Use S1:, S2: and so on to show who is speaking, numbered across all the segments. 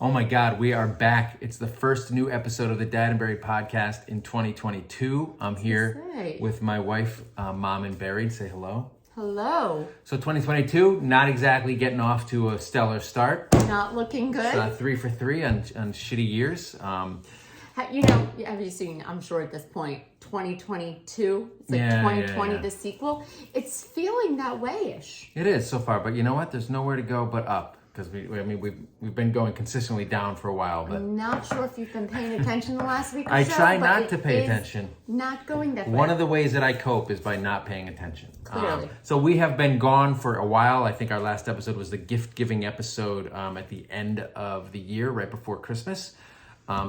S1: Oh my God, we are back. It's the first new episode of the Dad and Buried podcast in 2022. I'm here with my wife, Mom and Buried. Say hello.
S2: Hello.
S1: So 2022, not exactly getting off to a stellar start.
S2: Not looking good.
S1: 3 for 3 on shitty years.
S2: Have you seen, I'm sure at this point, 2022? It's like 2020, the sequel. It's feeling that way-ish.
S1: It is so far, but you know what? There's nowhere to go but up. Because we've been going consistently down for a while. But
S2: I'm not sure if you've been paying attention the last week or
S1: I
S2: so.
S1: try not to pay attention.
S2: Not going that way.
S1: One of the ways that I cope is by not paying attention.
S2: Clearly.
S1: So we have been gone for a while. I think our last episode was the gift-giving episode at the end of the year, right before Christmas.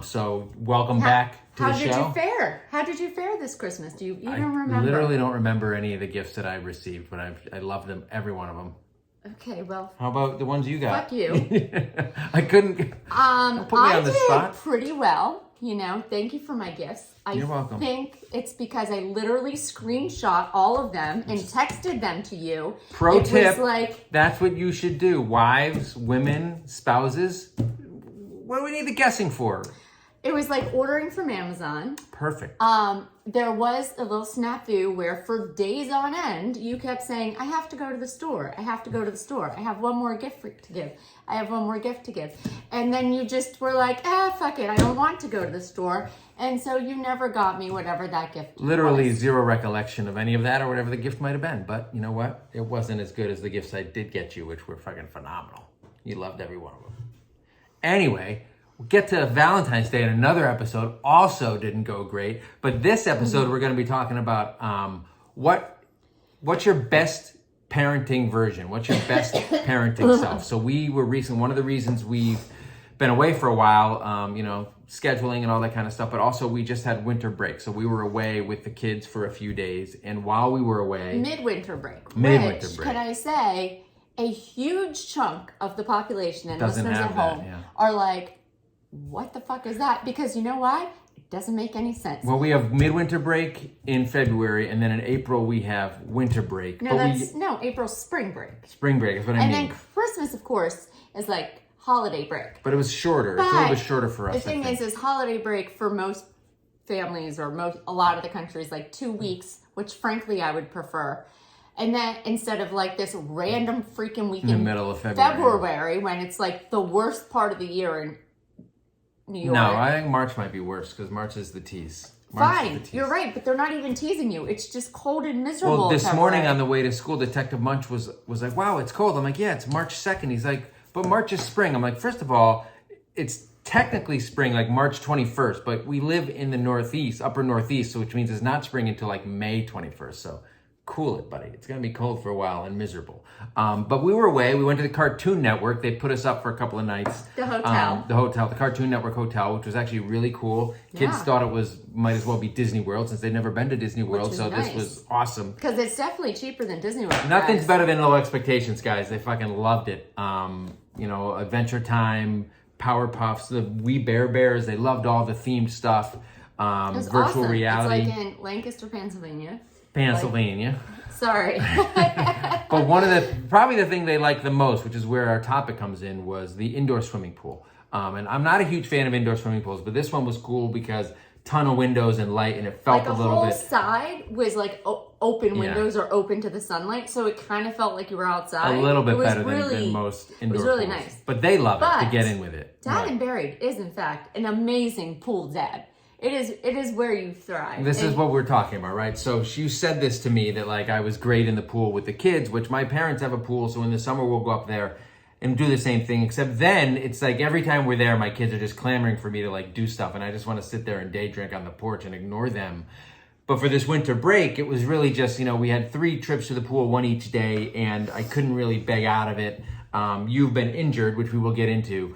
S1: So welcome back to the show.
S2: How did you fare this Christmas? Do you even remember?
S1: I literally don't remember any of the gifts that I received, but I love them, every one of them.
S2: Okay, well.
S1: How about the ones you got?
S2: Fuck you.
S1: I couldn't. Put me on the spot.
S2: I did pretty well. Thank you for my gifts.
S1: You're welcome.
S2: I think it's because I literally screenshot all of them and texted them to you.
S1: Pro tip, that's what you should do. Wives, women, spouses. What do we need the guessing for?
S2: It was like ordering from Amazon.
S1: Perfect.
S2: There was a little snafu where for days on end, you kept saying, I have to go to the store. I have to go to the store. I have one more gift to give. I have one more gift to give. And then you just were like, fuck it. I don't want to go to the store. And so you never got me whatever that gift
S1: Literally
S2: was.
S1: Zero recollection of any of that or whatever the gift might have been. But you know what? It wasn't as good as the gifts I did get you, which were fucking phenomenal. You loved every one of them. Anyway, we'll get to Valentine's Day in another episode. Also didn't go great. But this episode, we're going to be talking about what's your best parenting version? What's your best parenting self? So we were one of the reasons we've been away for a while, scheduling and all that kind of stuff. But also we just had winter break. So we were away with the kids for a few days. And while we were away...
S2: Midwinter break. Can I say, a huge chunk of the population and listeners at home are like, what the fuck is that? Because you know why? It doesn't make any sense.
S1: Well, we have midwinter break in February, and then in April we have winter break.
S2: April's spring break.
S1: Spring break is what I mean.
S2: And then Christmas, of course, is like holiday break.
S1: But it was shorter. It's a little bit shorter for us.
S2: The thing is holiday break for most families or a lot of the countries, like 2 weeks, which frankly I would prefer. And then instead of like this random freaking week in the
S1: middle of February
S2: when it's like the worst part of the year in New York.
S1: No, I think March might be worse because March is the tease.
S2: Fine, you're right, but they're not even teasing you. It's just cold and miserable.
S1: Well, this morning on the way to school, Detective Munch was like, wow, it's cold. I'm like, yeah, it's March 2nd. He's like, but March is spring. I'm like, first of all, it's technically spring, like March 21st, but we live in the Northeast, upper Northeast, so which means it's not spring until like May 21st. So cool it, buddy. It's going to be cold for a while and miserable. But we were away. We went to the Cartoon Network. They put us up for a couple of nights.
S2: The hotel.
S1: The Cartoon Network Hotel, which was actually really cool. Kids thought it might as well be Disney World since they'd never been to Disney World. So nice. This was awesome.
S2: Because it's definitely cheaper than Disney World.
S1: Nothing's better than Low Expectations, guys. They fucking loved it. Adventure Time, Powerpuffs, the We Bare Bears. They loved all the themed stuff. Virtual reality.
S2: It's like in Lancaster, Pennsylvania.
S1: Sorry. But probably the thing they liked the most, which is where our topic comes in, was the indoor swimming pool. And I'm not a huge fan of indoor swimming pools, but this one was cool because ton of windows and light, and it felt a little bit.
S2: The whole side was like open windows or open to the sunlight, so it kind of felt like you were outside.
S1: A little bit better than most indoor pools. It was really nice. But they love it to get in with it.
S2: Dad and Buried is, in fact, an amazing pool dad. It is where you thrive.
S1: This is what we're talking about, right? So you said this to me that like I was great in the pool with the kids, which my parents have a pool, so in the summer we'll go up there and do the same thing, except then it's like every time we're there, my kids are just clamoring for me to like do stuff, and I just want to sit there and day drink on the porch and ignore them. But for this winter break, it was really just, we had 3 trips to the pool, 1 each day, and I couldn't really beg out of it. You've been injured, which we will get into.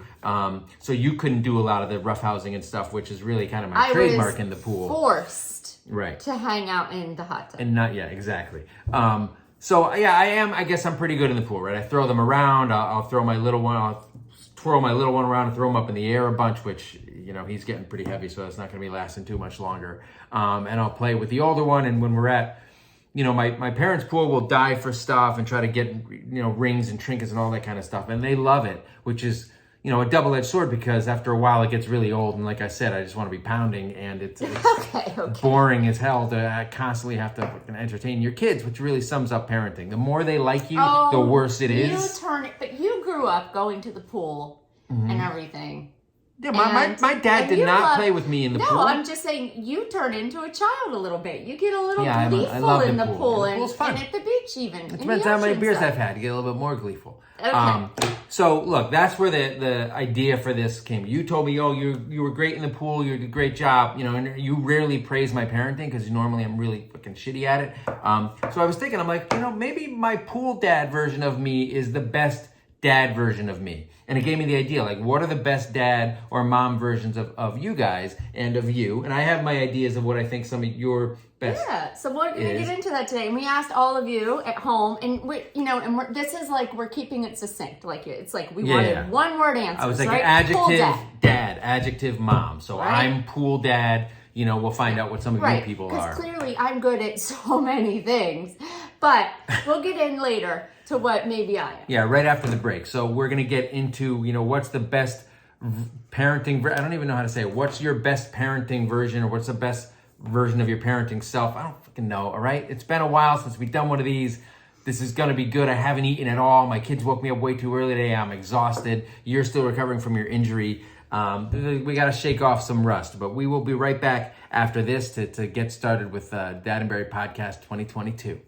S1: So you couldn't do a lot of the roughhousing and stuff, which is really kind of my trademark in the pool.
S2: Forced to hang out in the hot tub.
S1: And exactly. I guess I'm pretty good in the pool, right? I throw them around. I'll throw my little one. I'll twirl my little one around and throw him up in the air a bunch, which, he's getting pretty heavy, so that's not going to be lasting too much longer. And I'll play with the older one. And when we're at, my parents' pool will dive for stuff and try to get, rings and trinkets and all that kind of stuff. And they love it, which is a double-edged sword, because after a while it gets really old, and like I said, I just want to be pounding, and it's
S2: okay.
S1: boring as hell to constantly have to fucking entertain your kids, which really sums up parenting. The more they like you, the worse it is.
S2: But you grew up going to the pool and everything.
S1: Yeah, my dad did not play with me in the pool.
S2: No, I'm just saying you turn into a child a little bit. You get a little
S1: I
S2: gleeful
S1: love
S2: in the pool
S1: and
S2: at the beach even.
S1: It depends on how many beers I've had. You get a little bit more gleeful.
S2: Okay.
S1: So look, that's where the idea for this came. You told me, you were great in the pool. You did a great job. And you rarely praise my parenting because normally I'm really fucking shitty at it. So I was thinking, I'm like, maybe my pool dad version of me is the best dad version of me. And it gave me the idea, like, what are the best dad or mom versions of you guys and of you? And I have my ideas of what I think some of your best.
S2: Yeah, so we're going to get into that today. And we asked all of you at home, and this is like, we're keeping it succinct. Like, it's like we wanted one word answers.
S1: I was like,
S2: right?
S1: adjective dad, adjective mom. So
S2: right?
S1: I'm pool dad. We'll find out what some of you people are.
S2: Because clearly I'm good at so many things. But we'll get in later to what maybe I am.
S1: Yeah, right after the break. So we're going to get into, what's the best parenting, I don't even know how to say it. What's your best parenting version, or what's the best version of your parenting self? I don't fucking know, all right? It's been a while since we've done one of these. This is going to be good. I haven't eaten at all. My kids woke me up way too early today. I'm exhausted. You're still recovering from your injury. We got to shake off some rust, but we will be right back after this to get started with Dad and Barry Podcast 2022.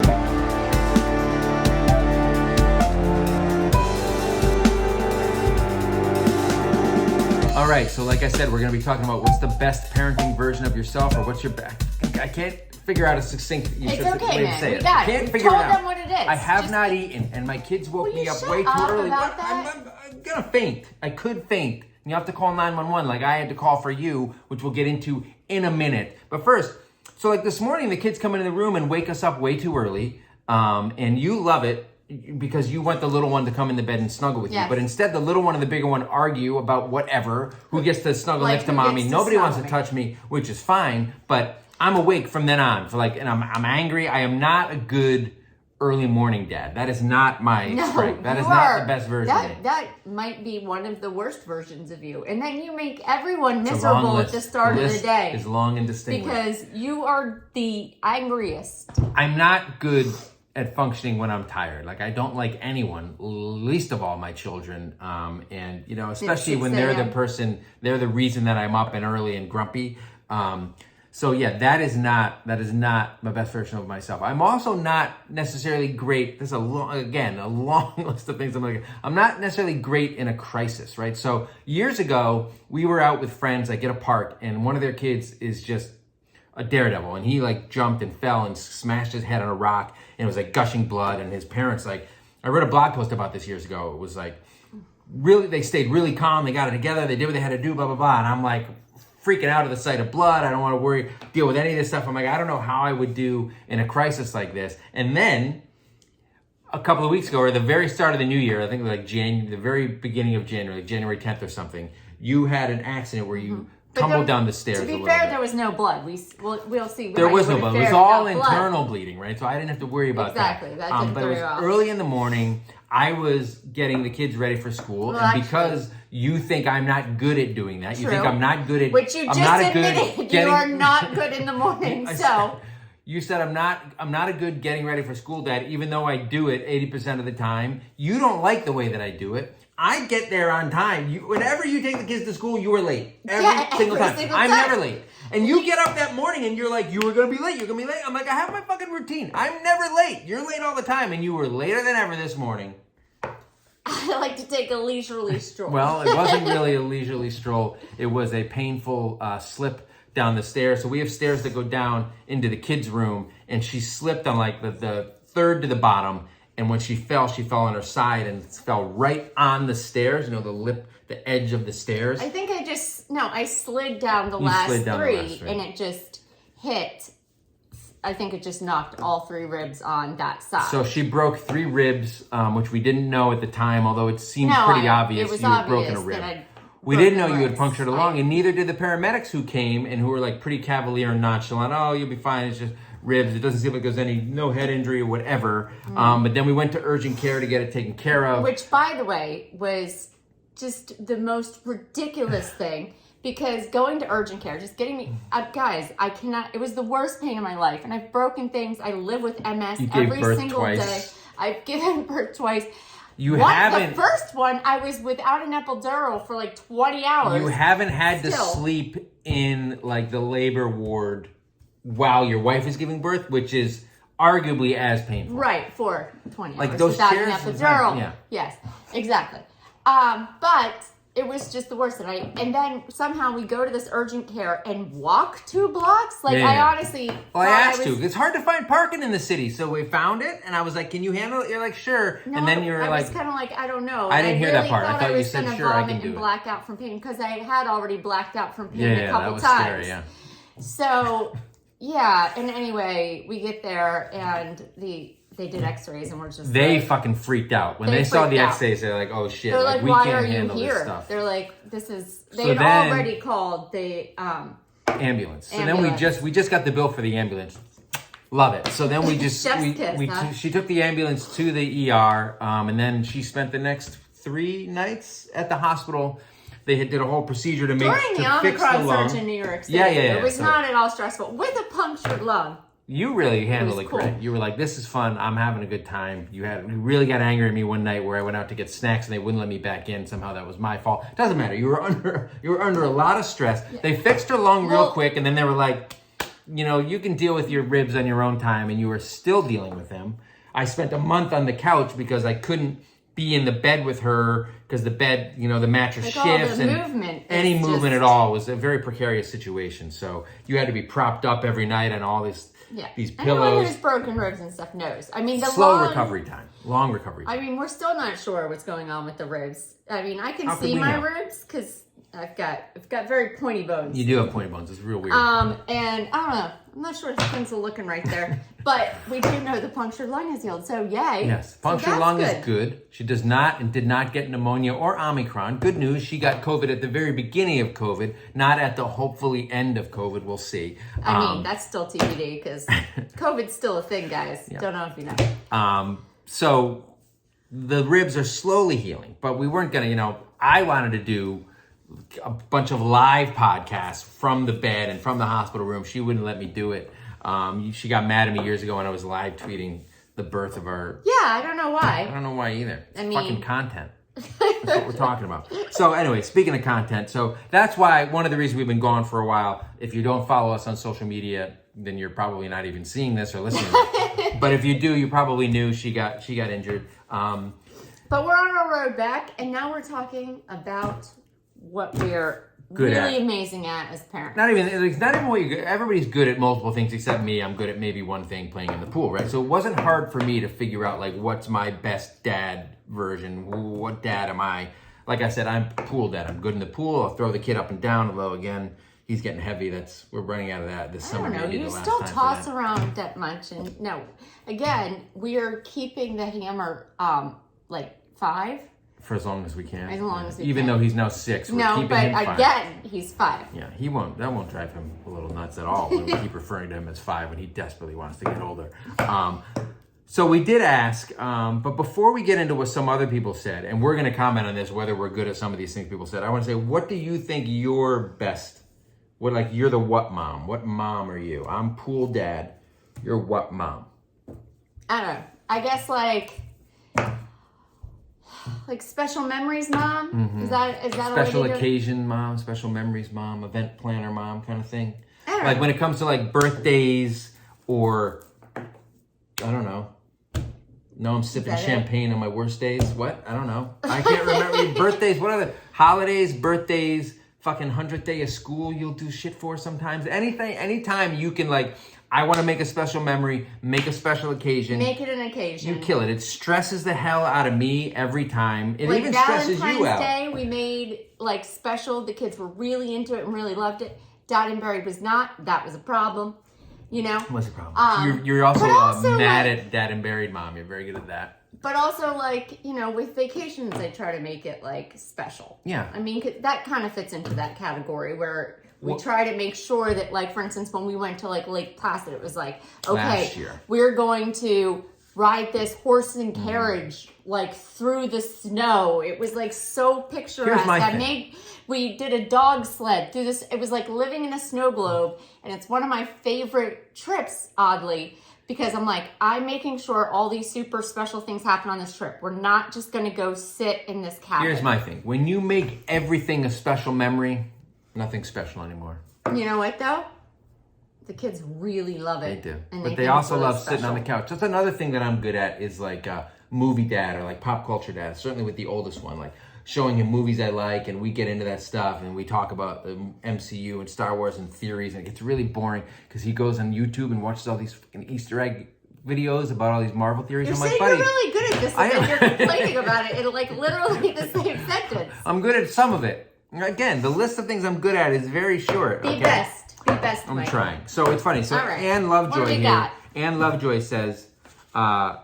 S1: All right, so like I said, we're going to be talking about what's the best parenting version of yourself, or what's your best. I can't figure out a succinct way to say it. I can't figure it out.
S2: Told them what it is.
S1: I have not eaten, and my kids woke me up way too early. I'm going to faint. I could faint. And you have to call 911 like I had to call for you, which we'll get into in a minute. But first, so like this morning, the kids come into the room and wake us up way too early, and you love it, because you want the little one to come in the bed and snuggle with you. But instead, the little one and the bigger one argue about whatever, who gets to snuggle next to mommy. Nobody wants to touch me, which is fine, but I'm awake from then on. And I'm angry. I am not a good early morning dad. That is not my strength. That is not the best version of me.
S2: That might be one of the worst versions of you. And then you make everyone miserable at the start of the day.
S1: Is long and distinguished.
S2: Because you are the angriest.
S1: I'm not good at functioning when I'm tired. Like, I don't like anyone, least of all my children. And, especially when they're the reason that I'm up and early and grumpy. So yeah, that is not my best version of myself. I'm also not necessarily great. This is a long list of things. I'm not necessarily great in a crisis, right? So years ago, we were out with friends, like at a park, and one of their kids is just a daredevil, and he like jumped and fell and smashed his head on a rock, and it was like gushing blood, and his parents, like, I read a blog post about this years ago. It was like, really, they stayed really calm, they got it together, they did what they had to do, blah, blah, blah, and I'm like freaking out at the sight of blood. I don't want to deal with any of this stuff. I'm like, I don't know how I would do in a crisis like this. And then a couple of weeks ago, or the very start of the new year, I think like the very beginning of January, like January 10th or something, you had an accident where you tumbled down the stairs.
S2: To be fair, there was no blood. We'll see.
S1: There was no blood. It was all internal bleeding, right? So I didn't have to worry about
S2: that. Exactly. That didn't
S1: but it was early in the morning. I was getting the kids ready for school, and because you think I'm not good at doing that, you think I'm not good at,
S2: which you just admitted you are not good in the morning.
S1: You said I'm not a good getting ready for school dad, even though I do it 80% of the time. You don't like the way that I do it. I get there on time. Whenever you take the kids to school, you are late. Every single time. I'm never late. And you get up that morning and you're like, you were going to be late. You're going to be late. I'm like, I have my fucking routine. I'm never late. You're late all the time. And you were later than ever this morning.
S2: I like to take a leisurely stroll.
S1: Well, it wasn't really a leisurely stroll. It was a painful slip down the stairs. So we have stairs that go down into the kids' room. And she slipped on like the third to the bottom. And when she fell on her side and fell right on the stairs, the edge of the stairs.
S2: I think I slid down the last three, and it just hit. I think it just knocked all three ribs on that side.
S1: So she broke 3 ribs, which we didn't know at the time, although it seemed pretty obvious you had broken a rib. We didn't know you had punctured a lung, and neither did the paramedics who came and who were like pretty cavalier and nonchalant. Oh, you'll be fine. It's just ribs. It doesn't seem like there's no head injury or whatever. But then we went to urgent care to get it taken care of.
S2: Which, by the way, was just the most ridiculous thing. Because going to urgent care, just getting me, guys, I cannot, it was the worst pain of my life. And I've broken things. I live with MS every single day. I've given birth twice. The first one, I was without an epidural for like 20 hours.
S1: You haven't had to sleep in like the labor ward while your wife is giving birth, which is arguably as painful.
S2: Right, for 20
S1: like
S2: hours
S1: those
S2: without
S1: chairs,
S2: an epidural.
S1: Yeah.
S2: Yes, exactly. But it was just the worst. And then somehow we go to this urgent care and walk 2 blocks. Like, I honestly...
S1: Well, I asked you. It's hard to find parking in the city. So we found it, and I was like, can you handle it? You're like, sure.
S2: No,
S1: and then you were
S2: I
S1: like...
S2: was kind of like, I don't know.
S1: I didn't hear that part. I thought you said, sure, I can do it.
S2: And black out from pain, because I had already blacked out from pain
S1: a couple
S2: that was
S1: times.
S2: Scary,
S1: yeah.
S2: So, yeah. And anyway, we get there, and they did x-rays, and we're just
S1: They fucking freaked out. When they saw the x-rays, they're like, oh shit,
S2: they're like,
S1: we
S2: why
S1: can't
S2: are you
S1: handle
S2: here?
S1: this stuff.
S2: They're like, this is... They had already called the...
S1: ambulance. So then we just got the bill for the ambulance. Love it. So then we just... She took the ambulance to the ER, and then she spent the next 3 nights at the hospital. They did a whole procedure to
S2: fix the lung. During the Omicron surge in New York City.
S1: Yeah.
S2: It was not at all stressful. With a punctured lung.
S1: You really handled it great. You were like, this is fun. I'm having a good time. You really got angry at me one night where I went out to get snacks and they wouldn't let me back in. Somehow that was my fault. Doesn't matter. You were under a lot of stress. Yeah. They fixed her lung real quick, and then they were like, you can deal with your ribs on your own time, and you were still dealing with them. I spent a month on the couch because I couldn't be in the bed with her because the bed, the mattress shifts, and any movement at all was a very precarious situation. So you had to be propped up every night on all these pillows.
S2: Anyone who's broken ribs and stuff knows. I mean,
S1: long recovery time. I
S2: mean, we're still not sure what's going on with the ribs. I mean, I can see my ribs because I've got very pointy bones.
S1: You do have pointy bones. It's real weird.
S2: And I don't know. I'm not sure if things are looking right there, but we do know the punctured lung is healed. So yay.
S1: Yes, punctured lung is good. She does not and did not get pneumonia or Omicron. Good news. She got COVID at the very beginning of COVID, not at the hopefully end of COVID. We'll see.
S2: I mean, that's still TBD because COVID's still a thing, guys. Yeah. Don't know if you know.
S1: So the ribs are slowly healing, but we weren't gonna. I wanted to do a bunch of live podcasts from the bed and from the hospital room. She wouldn't let me do it. She got mad at me years ago when I was live tweeting the birth of our...
S2: Yeah, I don't know why.
S1: I don't know why either. It's fucking content. That's what we're talking about. So anyway, speaking of content, so that's why one of the reasons we've been gone for a while. If you don't follow us on social media, then you're probably not even seeing this or listening. But if you do, you probably knew she got injured.
S2: But we're on our road back, and now we're talking about what we're really amazing at as parents.
S1: Not even what you're good. Everybody's good at multiple things except me. I'm good at maybe one thing, playing in the pool, right? So it wasn't hard for me to figure out like what's my best dad version. What dad am I? Like I said, I'm pool dad. I'm good in the pool. I'll throw the kid up and down. Although again, he's getting heavy. We're running out of that this summer.
S2: I don't know. You still toss around that much, and no. Again, we are keeping the hammer like 5.
S1: For as long as we can.
S2: As long as we
S1: Even
S2: can.
S1: though he's now 6.
S2: No, but again, he's 5.
S1: Yeah, that won't drive him a little nuts at all when we keep referring to him as 5 when he desperately wants to get older. So we did ask, but before we get into what some other people said, and we're going to comment on this, whether we're good at some of these things people said, I want to say, what do you think you're best? You're the what mom? What mom are you? I'm pool dad. You're what mom?
S2: I don't know. I guess like special memories mom? Mm-hmm. Is that
S1: special occasion mom, special memories mom, event planner mom kind of thing?
S2: Like
S1: when it comes to like birthdays or I don't know. No, I'm sipping champagne on my worst days. What? I don't know. I can't remember. Birthdays, what are the holidays, birthdays, fucking 100th day of school you'll do shit for sometimes. Anytime you can I want to make a special memory, make a special occasion.
S2: Make it an occasion.
S1: You kill it. It stresses the hell out of me every time. It even stresses you out.
S2: Valentine's Day, we made special. The kids were really into it and really loved it. Dad and Barry was not. That was a problem.
S1: What's the problem? You're also mad at dad and buried mom. You're very good at that.
S2: But also, with vacations, I try to make it, special.
S1: Yeah.
S2: I mean, that kind of fits into that category where we try to make sure that, for instance, when we went to, Lake Placid, it was okay, we're going to ride this horse and carriage like through the snow. It was like so picturesque. We did a dog sled through this. It was like living in a snow globe, and it's one of my favorite trips, oddly, because I'm like, I'm making sure all these super special things happen on this trip. We're not just going to go sit in this cabin.
S1: Here's my thing. When you make everything a special memory, nothing's special anymore.
S2: You know what, though? The kids really love it.
S1: They do.
S2: And
S1: But they also love sitting on the couch. That's another thing that I'm good at is like movie dad or like pop culture dad, certainly with the oldest one, like showing him movies I like, and we get into that stuff and we talk about the MCU and Star Wars and theories, and it gets really boring because he goes on YouTube and watches all these fucking Easter egg videos about all these Marvel theories.
S2: You're
S1: I'm
S2: saying
S1: like, buddy,
S2: you're really good at this, and then you're complaining about it in like literally the same sentence.
S1: I'm good at some of it. Again, the list of things I'm good at is very short.
S2: Be best. Be best,
S1: I'm
S2: Mike.
S1: trying. So it's funny. So
S2: All right.
S1: Ann Lovejoy
S2: What do we
S1: here.
S2: got?
S1: Ann Lovejoy says,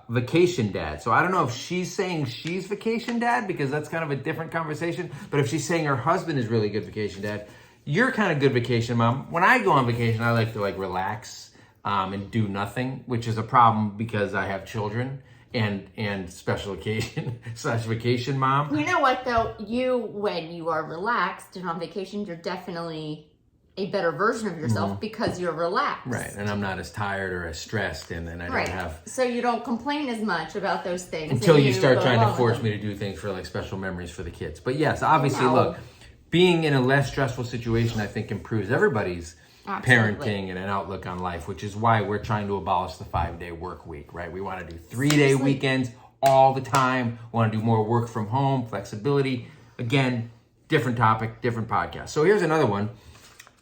S1: vacation dad. So I don't know if she's saying she's vacation dad because that's kind of a different conversation. But if she's saying her husband is really good vacation dad, you're kind of good vacation mom. When I go on vacation, I like to like relax and do nothing, which is a problem because I have children and special occasion / vacation mom.
S2: You know what, though? When you are relaxed and on vacation, you're definitely a better version of yourself because you're relaxed.
S1: Right, and I'm not as tired or as stressed, and I don't have...
S2: So you don't complain as much about those things.
S1: Until you start trying to force me to do things for like special memories for the kids. But yes, obviously, look, being in a less stressful situation, I think improves everybody's parenting and an outlook on life, which is why we're trying to abolish the 5-day work week, right? We want to do 3-day weekends all the time. We want to do more work from home, flexibility. Again, different topic, different podcast. So here's another one.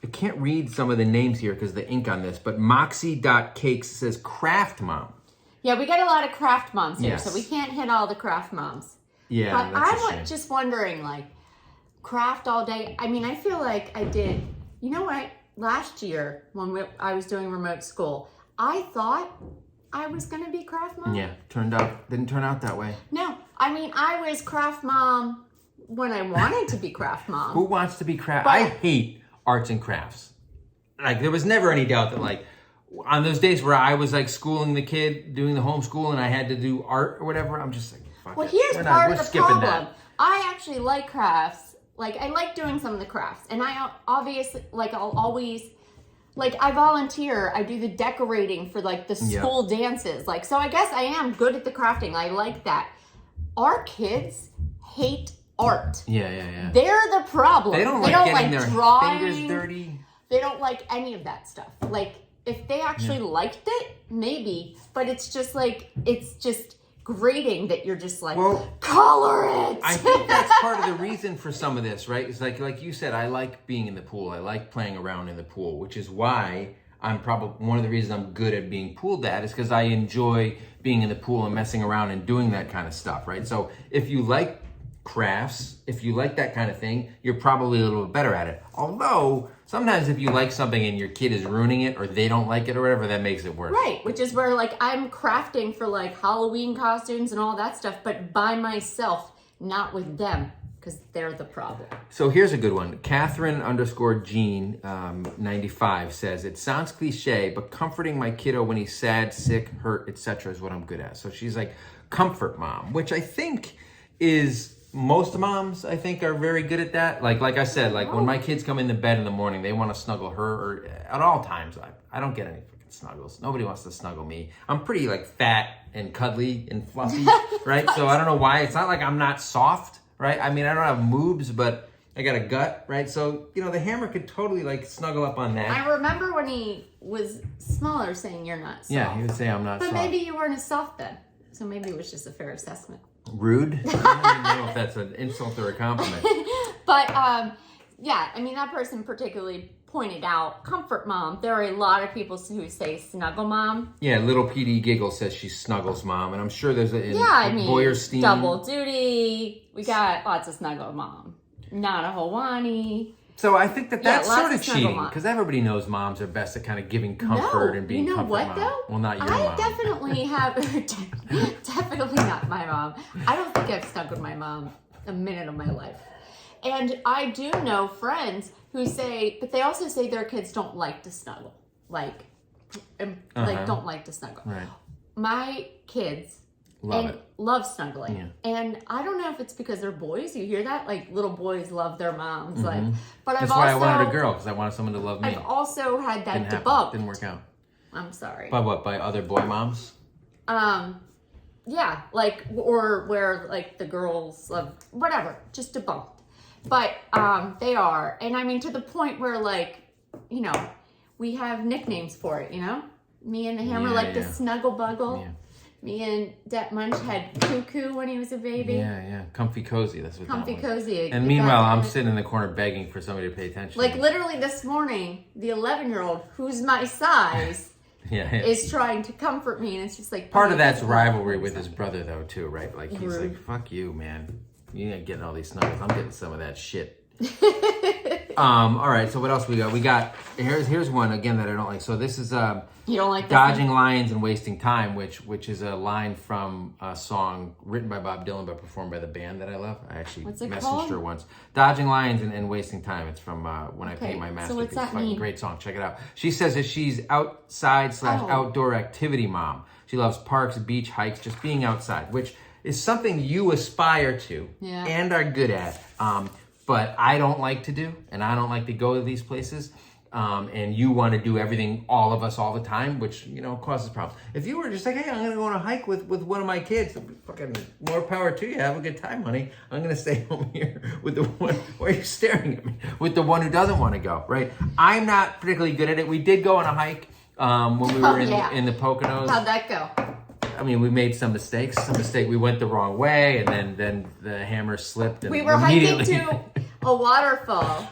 S1: I can't read some of the names here because the ink on this, but Moxie.Cakes says craft mom.
S2: Yeah, we got a lot of craft moms here,
S1: Yes.
S2: so we can't hit all the craft moms.
S1: Yeah,
S2: but
S1: that's a
S2: I'm
S1: shame.
S2: just wondering, like, craft all day. I mean, I feel like I did, you know what? Last year, when I was doing remote school, I thought I was going to be craft mom.
S1: Yeah, didn't turn out that way.
S2: No, I mean, I was craft mom when I wanted to be craft mom.
S1: Who wants to be craft?
S2: But-
S1: I hate arts and crafts. Like, there was never any doubt that, like, on those days where I was, like, schooling the kid, doing the homeschool, and I had to do art or whatever, I'm just like, fuck
S2: Well,
S1: it.
S2: here's
S1: We're
S2: part of the
S1: skipping
S2: problem.
S1: that.
S2: I actually like crafts. Like, I like doing some of the crafts. And I obviously, like, I'll always, like, I volunteer. I do the decorating for, like, the school dances. Like, so I guess I am good at the crafting. I like that. Our kids hate art.
S1: Yeah.
S2: They're the problem.
S1: They don't like getting their
S2: drawing.
S1: fingers dirty.
S2: They don't like any of that stuff. Like, if they actually liked it, maybe. But it's just like, it's just grating that you're just like, color it.
S1: I think that's part of the reason for some of this, right? It's like you said, I like being in the pool. I like playing around in the pool, which is why I'm probably one of the reasons I'm good at being pool dad is because I enjoy being in the pool and messing around and doing that kind of stuff, right? So if you like crafts, if you like that kind of thing, you're probably a little bit better at it. Although sometimes if you like something and your kid is ruining it or they don't like it or whatever, that makes it worse.
S2: Right, which is where like I'm crafting for like Halloween costumes and all that stuff, but by myself, not with them, because they're the problem.
S1: So here's a good one. Catherine_Jean 95 says, it sounds cliche, but comforting my kiddo when he's sad, sick, hurt, etc. is what I'm good at. So she's like comfort mom, which I think is most moms, I think, are very good at that. Like I said, like when my kids come into bed in the morning, they want to snuggle her, or at all times, I don't get any freaking snuggles. Nobody wants to snuggle me. I'm pretty like fat and cuddly and fluffy, right? So I don't know why. It's not like I'm not soft, right? I mean, I don't have moobs, but I got a gut, right? So, you know, the hammer could totally like snuggle up on that.
S2: I remember when he was smaller saying you're not soft.
S1: Yeah, he would say I'm not
S2: but
S1: soft.
S2: maybe you weren't as soft then. So maybe it was just a fair assessment.
S1: Rude? I don't even know if that's an insult or a compliment.
S2: But, yeah, I mean, that person particularly pointed out comfort mom. There are a lot of people who say snuggle mom.
S1: Yeah, little PD Giggle says she snuggles mom, and I'm sure there's a Boyerstein.
S2: Double duty. We got lots of snuggle mom. Not a Hawani.
S1: So I think that's
S2: lots
S1: sort of
S2: of snuggle
S1: cheating,
S2: mom.
S1: because everybody knows moms are best at kind of giving comfort and being
S2: you know
S1: comfort
S2: what
S1: mom.
S2: though?
S1: Well, not your
S2: I
S1: mom.
S2: definitely have, definitely not my mom. I don't think I've snuggled my mom a minute of my life. And I do know friends who say, but they also say their kids don't like to snuggle. Like don't like to snuggle.
S1: Right.
S2: my kids love snuggling. And I don't know if it's because they're boys. You hear that? Like little boys love their moms. Like, but
S1: That's why I wanted a girl, because I wanted someone to love me.
S2: I've also had that
S1: Didn't
S2: debunk.
S1: Didn't work out.
S2: I'm sorry.
S1: By what? By other boy moms?
S2: Yeah, like, or where like the girls love, whatever, just debunked. But they are, and I mean to the point where like, you know, we have nicknames for it. You know, me and the Hammer like to snuggle buggle. Yeah. Me and Det Munch had Cuckoo when he was a baby.
S1: Yeah. Comfy cozy. That's what
S2: Comfy cozy.
S1: And meanwhile, I'm sitting in the corner begging for somebody to pay attention.
S2: Like literally this morning, the 11-year-old, who's my size, is trying to comfort me, and it's just like
S1: part of that's rivalry with his brother, though, too, right? Like he's like, "Fuck you, man. You ain't getting all these snuggles. I'm getting some of that shit." All right. So what else we got? We got here's one again that I don't like. So this is
S2: you don't like
S1: dodging lions and wasting time, which is a line from a song written by Bob Dylan but performed by the band that I love. I actually messaged her once. Dodging lions and wasting time. It's from When I Paint My Masterpiece.
S2: So what's that mean?
S1: Great song. Check it out. She says that she's outside/outdoor activity mom. She loves parks, beach hikes, just being outside, which is something you aspire to and are good at. But I don't like to do, and I don't like to go to these places. And you want to do everything, all of us, all the time, which, you know, causes problems. If you were just like, hey, I'm going to go on a hike with one of my kids, fucking more power to you. Have a good time, honey. I'm going to stay home here with the one, why are you staring at me? With the one who doesn't want to go, right? I'm not particularly good at it. We did go on a hike when we were in the Poconos.
S2: How'd that go?
S1: I mean, we made some mistakes. We went the wrong way, and then the Hammer slipped. And
S2: we were hiking to a waterfall.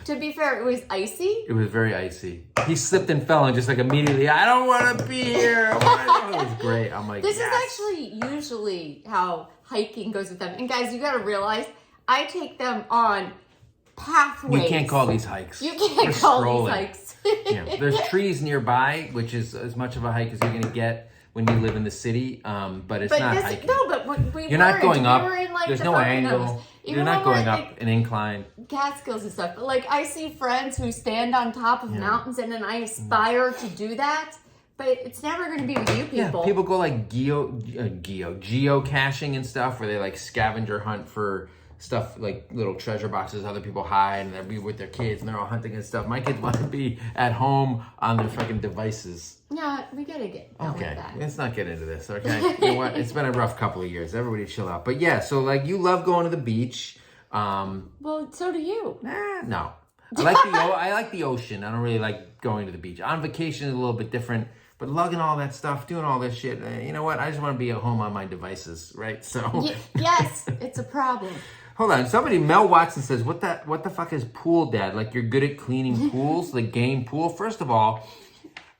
S2: To be fair, it was icy.
S1: It was very icy. He slipped and fell, and just like immediately, I don't want to be here. It was great. I'm like,
S2: this is actually usually how hiking goes with them. And guys, you got to realize, I take them on pathways.
S1: You can't call these hikes.
S2: You can't call these hikes.
S1: There's trees nearby, which is as much of a hike as you're going to get when you live in the city, but it's not hiking.
S2: No, but
S1: you're not going up.
S2: We were in, like,
S1: there's
S2: the
S1: no
S2: Poconos.
S1: angle. You're not going up an incline.
S2: Catskills and stuff. But like I see friends who stand on top of mountains, and then I aspire to do that. But it's never going to be with you people.
S1: Yeah, people go like geocaching and stuff, where they like scavenger hunt for stuff like little treasure boxes other people hide, and they'll be with their kids and they're all hunting and stuff. My kids want to be at home on their fucking devices.
S2: Yeah, we gotta get done with that.
S1: Let's not get into this, okay? You know what? It's been a rough couple of years. Everybody chill out. But yeah, so like you love going to the beach.
S2: Well, so do you.
S1: No. I like the ocean. I don't really like going to the beach. On vacation is a little bit different. But lugging all that stuff, doing all this shit, you know what? I just want to be at home on my devices, right? So
S2: yes, it's a problem.
S1: Hold on. Mel Watson says, what the fuck is pool, Dad? Like you're good at cleaning pools, the game pool? First of all,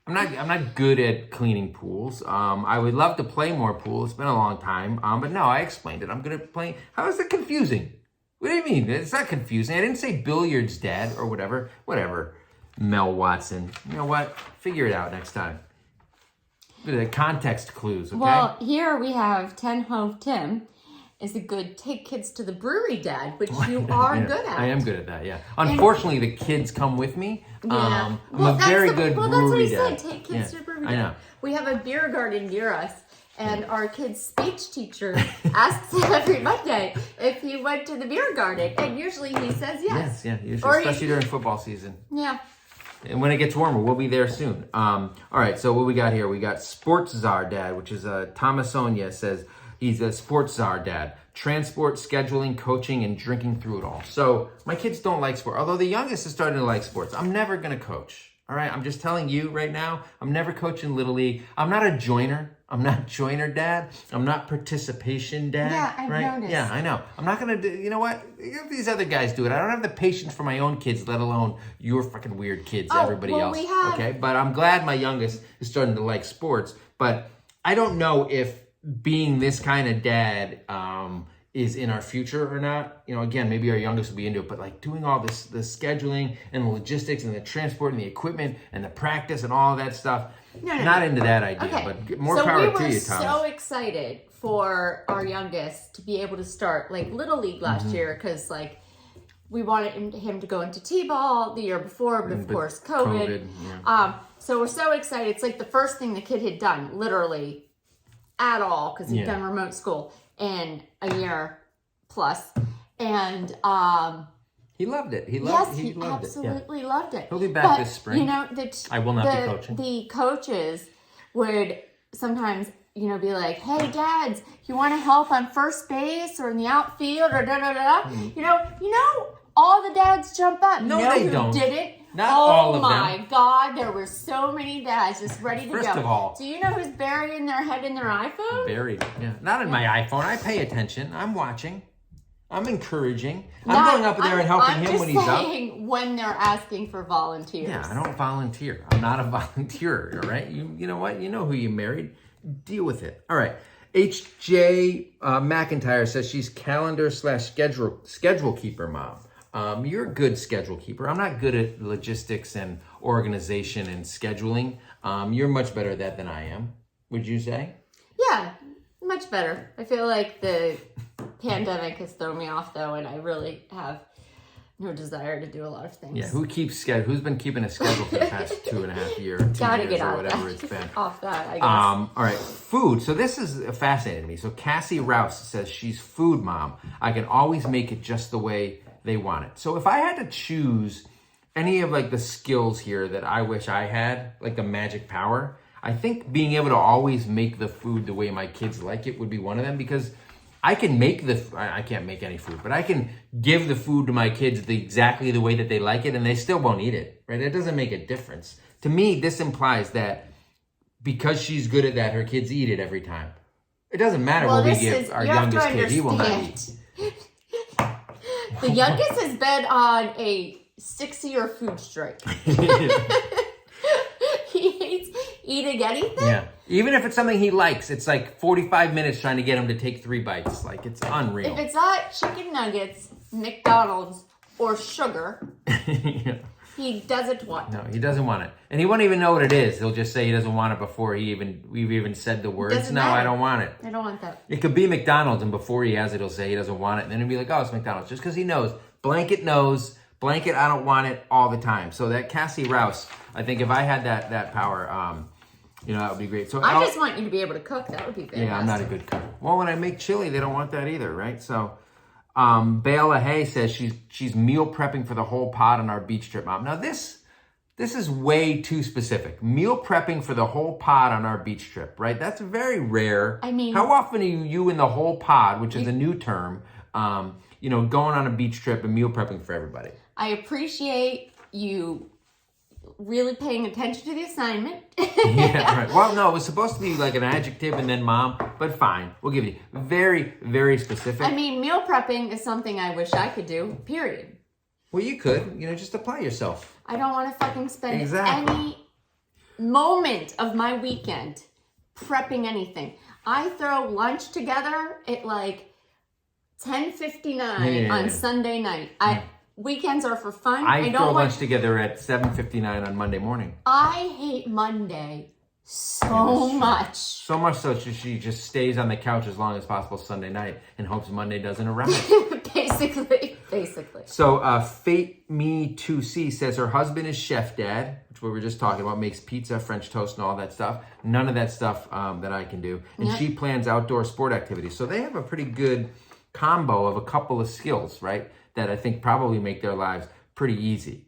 S1: I'm not good at cleaning pools. I would love to play more pool. It's been a long time. But no, I explained it. I'm good at playing. How is it confusing? What do you mean? It's not confusing. I didn't say billiards, Dad, or whatever. Whatever. Mel Watson. You know what? Figure it out next time. The context clues, okay?
S2: Well, here we have Ten Hove Tim is a good take kids to the brewery dad, which you are good at.
S1: I am good at that, yeah. Unfortunately, the kids come with me.
S2: Yeah.
S1: I'm a very good brewery dad.
S2: Well, that's what he said. Take kids to the brewery dad.
S1: I know.
S2: We have a beer garden near us, and our kid's speech teacher asks him every Monday if he went to the beer garden, and usually he says yes.
S1: Yes, usually, especially during football season.
S2: Yeah.
S1: And when it gets warmer, we'll be there soon. All right, so what we got here? We got Sports Czar Dad, which is Thomas Sonia says he's a Sports Czar Dad. Transport, scheduling, coaching, and drinking through it all. So my kids don't like sport, although the youngest is starting to like sports. I'm never going to coach. All right, I'm just telling you right now, I'm never coaching Little League. I'm not a joiner. I'm not joiner dad. I'm not participation dad.
S2: Yeah, I've noticed.
S1: Yeah, I know. I'm not going to do, you know what? These other guys do it. I don't have the patience for my own kids, let alone your fucking weird kids, everybody else. Okay, but I'm glad my youngest is starting to like sports. But I don't know if being this kind of dad is in our future or not. You know, again, maybe our youngest will be into it, but like doing all this, the scheduling and the logistics and the transport and the equipment and the practice and all of that stuff. Not into that idea, but more power to you, Thomas.
S2: So we were so excited for our youngest to be able to start like Little League last year because like we wanted him to go into T-ball the year before, but of course COVID.
S1: Yeah.
S2: So we're so excited. It's like the first thing the kid had done, literally at all because he'd done remote school in a year plus. And
S1: he loved it. He
S2: absolutely loved it.
S1: He'll be back this spring.
S2: You know,
S1: I will not be coaching.
S2: The coaches would sometimes, you know, be like, "Hey, dads, you want to help on first base or in the outfield or da da da?" You know, all the dads jump up.
S1: No,
S2: you know
S1: they
S2: who
S1: don't.
S2: Didn't?
S1: Not all of them.
S2: Oh my God, there were so many dads just ready to go.
S1: First of all,
S2: do you know who's burying their head in their iPhone?
S1: Buried, yeah. Not in my iPhone. I pay attention. I'm watching. I'm encouraging. I'm going up there and helping him when he's up.
S2: I'm just saying when they're asking for volunteers.
S1: Yeah, I don't volunteer. I'm not a volunteer, all right? You know what? You know who you married. Deal with it. All right. H.J. McIntyre says she's calendar/schedule keeper mom. You're a good schedule keeper. I'm not good at logistics and organization and scheduling. You're much better at that than I am, would you say?
S2: Yeah, much better. I feel like the pandemic has thrown me off, though, and I really have no desire to do a lot of things.
S1: Yeah, who's been keeping a schedule for the past 2.5 years, 2
S2: Gotta
S1: years,
S2: get
S1: or
S2: out
S1: whatever
S2: of that.
S1: it's been.
S2: Off that, I guess.
S1: All right, food. So this is fascinating to me. So Cassie Rouse says she's food mom. I can always make it just the way they want it. So if I had to choose any of like the skills here that I wish I had, like the magic power, I think being able to always make the food the way my kids like it would be one of them, because I can make I can't make any food, but I can give the food to my kids exactly the way that they like it and they still won't eat it, right? It doesn't make a difference. To me, this implies that because she's good at that, her kids eat it every time. It doesn't matter what we give our youngest kid, he will not eat.
S2: The youngest has been on a 6-year food strike. He hates eating anything.
S1: Yeah. Even if it's something he likes, it's like 45 minutes trying to get him to take 3 bites. Like, it's unreal.
S2: If it's not chicken nuggets, McDonald's, or sugar,
S1: Yeah.
S2: he doesn't want it.
S1: No, he doesn't want it. And he won't even know what it is. He'll just say he doesn't want it before we've even said the words.
S2: Doesn't
S1: No,
S2: matter.
S1: I don't want it.
S2: I don't want that.
S1: It could be McDonald's, and before he has it, he'll say he doesn't want it. And then he'll be like, oh, it's McDonald's. Just because he knows. Blanket knows. Blanket, I don't want it all the time. So that Cassie Rouse, I think if I had that power, that would be great. So
S2: I just want you to be able to cook. That would be fantastic.
S1: Yeah, I'm not a good cook. Well, when I make chili, they don't want that either, right? So Bela Hay says she's meal prepping for the whole pod on our beach trip, Mom. Now this is way too specific. Meal prepping for the whole pod on our beach trip, right? That's very rare.
S2: I mean,
S1: how often are you in the whole pod, which is a new term, going on a beach trip and meal prepping for everybody?
S2: I appreciate you really paying attention to the assignment.
S1: Yeah, right. Well, no, it was supposed to be like an adjective and then mom, but fine. We'll give you very, very specific.
S2: I mean, meal prepping is something I wish I could do, period.
S1: Well, you could, just apply yourself.
S2: I don't want to fucking spend
S1: Exactly.
S2: any moment of my weekend prepping anything. I throw lunch together at like 10:59 on Sunday night. Weekends are for fun.
S1: I throw lunch together at 7:59 on Monday morning.
S2: I hate Monday so much.
S1: So much so she just stays on the couch as long as possible Sunday night and hopes Monday doesn't arrive.
S2: Basically.
S1: So Fate Me 2C says her husband is Chef Dad, which we were just talking about, makes pizza, French toast, and all that stuff. None of that stuff that I can do. And she plans outdoor sport activities. So they have a pretty good combo of a couple of skills, right? That I think probably make their lives pretty easy.